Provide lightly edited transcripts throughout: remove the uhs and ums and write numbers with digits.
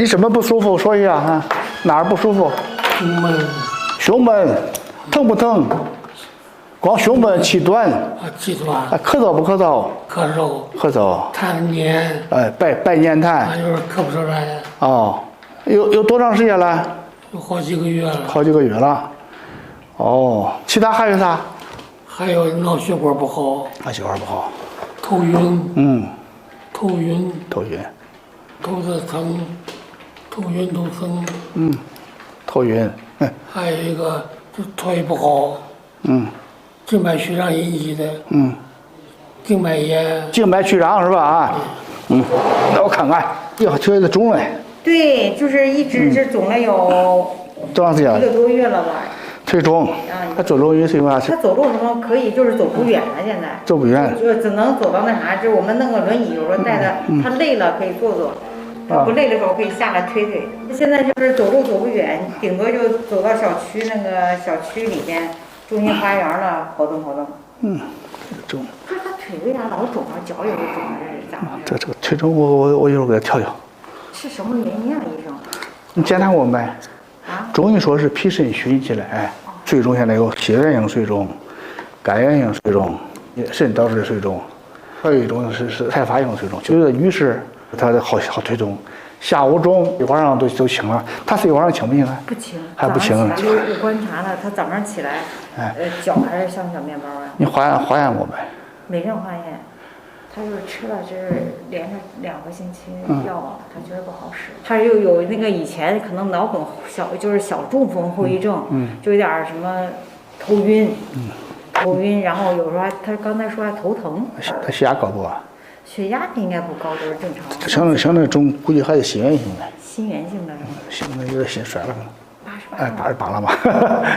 你什么不舒服？说一下啊，哪儿不舒服？胸闷，疼不疼？光胸闷，气短。气短。咳嗽不咳嗽？咳嗽。痰黏。白黏痰。就是咳不出来。哦，有多长时间了？有好几个月了。好几个月了。哦，其他还有啥？还有脑血管不好。脑血管不好。头晕。头子疼，头晕头疼。头晕。还有一个就腿不好。静脉曲张引起的。静脉炎。静脉曲张是吧？啊。那我看看，哟，这肿了。对，就是一直是肿了有多长时间了？1个多月了吧。腿肿。他走路是啥？他走路什么可以，就是走不远了，现在。走不远。就只能走到那啥，就是我们弄个轮椅，有时候带他，他累了可以坐坐，他不累的时候可以下来推推。现在就是走路走不远，顶多就走到小区里边中心花园了活动活动。肿。不是他腿为啥老肿啊？脚也会肿啊？这是咋回事？这个腿肿，我一会儿给他调调。是什么原因啊，医生？你检查过没？中医说是脾肾虚引起的，水肿现在有血源性水肿、肝源性水肿、肾导致的水肿，还有一种是才发性水肿。有的女士她好腿肿，下午肿，晚上都轻了。她睡晚上轻不轻啊？不轻，还不轻。我观察了，她早上起来，脚还是像小面包啊。你化验过没？没人化验。他就是吃了连着2个星期药，他觉得不好使。他又有那个以前可能脑梗就是小中风后遗症，就有点什么头晕，然后有时候他刚才说还头疼。他血压高不啊？血压应该不高，就是正常。像那种估计还是心源性的。心源性的是吗？现在有点心衰了可能。88了嘛，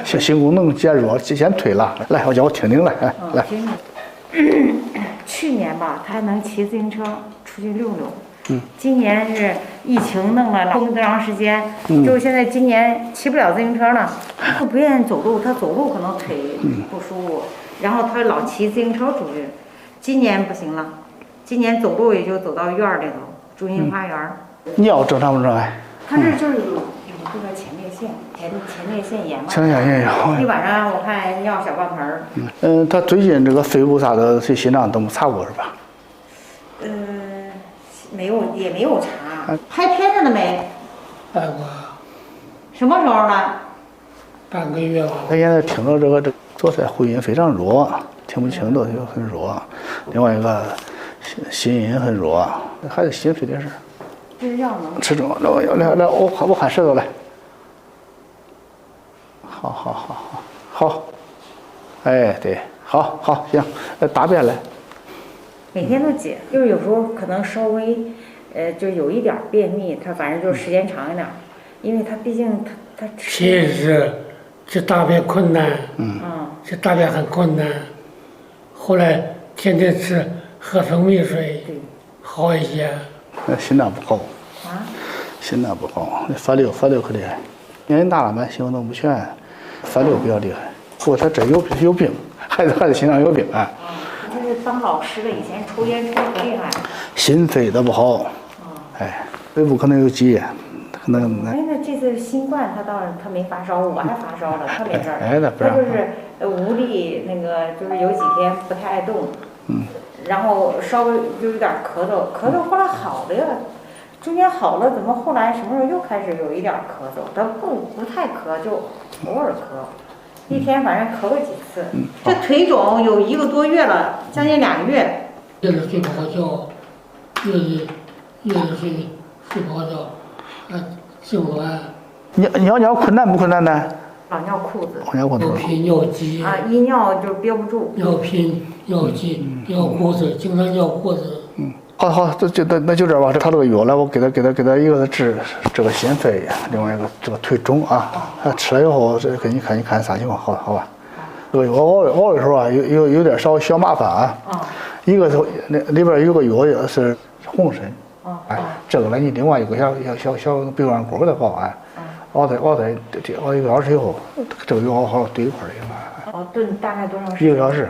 心功能减弱，先退了。来，我叫我听听来，来。去年吧，他还能骑自行车出去溜溜。今年是疫情弄了封这么长时间，就现在今年骑不了自行车了，他不愿意走路，他走路可能腿不舒服，然后他老骑自行车出去。今年不行了，今年走路也就走到院里头，中心花园。尿正常不正常？他这就是有这个前列腺炎嘛。前列腺炎。一晚上我看尿小半盆。他最近这个肺部啥的，这心脏都没查过是吧？没有，也没有查。拍片子了没？拍过。什么时候呢？半个月吧。他现在听着这个左侧回音非常弱，听不清都很弱。另外一个心音很弱，还是心肺的事。这药能吃中来，我看舌头来。好，对，好，行，大便来。每天都解，就是有时候可能稍微，就有一点便秘，他反正就时间长一点，因为他毕竟他吃。其实这大便困难，这大便很困难，后来天天吃喝蜂蜜水，好一些。心脏不好。心脏不好，反流可厉害。年龄大了嘛，行动不全，反流比较厉害。不过他这有病，孩子心脏有病啊。他是当老师的，以前抽烟抽得厉害。心肺的不好，肺部可能有积液，可能。那这次新冠他没发烧，我还发烧了，他没事儿。他就是无力，那个就是有几天不太爱动。然后稍微就有点咳嗽，后来好了呀。中间好了，怎么后来什么时候又开始有一点咳嗽？他不太咳，就偶尔咳，一天反正咳个几次。这腿肿有1个多月了，将近2个月。夜里睡不好觉，夜里睡不好觉，痉挛。尿困难不困难呢？老尿裤子。尿频尿急。一尿就憋不住。尿频尿急，尿裤子，经常尿裤子。好，那就这吧。他这个药来，我给他一个治这个心肺，另外一个这个腿肿啊。吃了以后，这给你看啥情况？好吧。这个药熬的时候啊，有点小麻烦啊。一个那里边有个药是红参。这个呢，你另外一个小bé丸锅给它熬1个小时以后，这个药好了兑一块儿炖大概多长时间？1个小时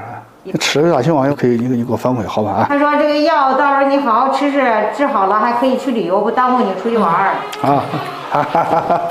吃有啥情况也可以你给我反馈，好吧？啊。他说这个药到时候你好好吃，治好了还可以去旅游，不耽误你出去玩儿。啊，哈哈哈哈。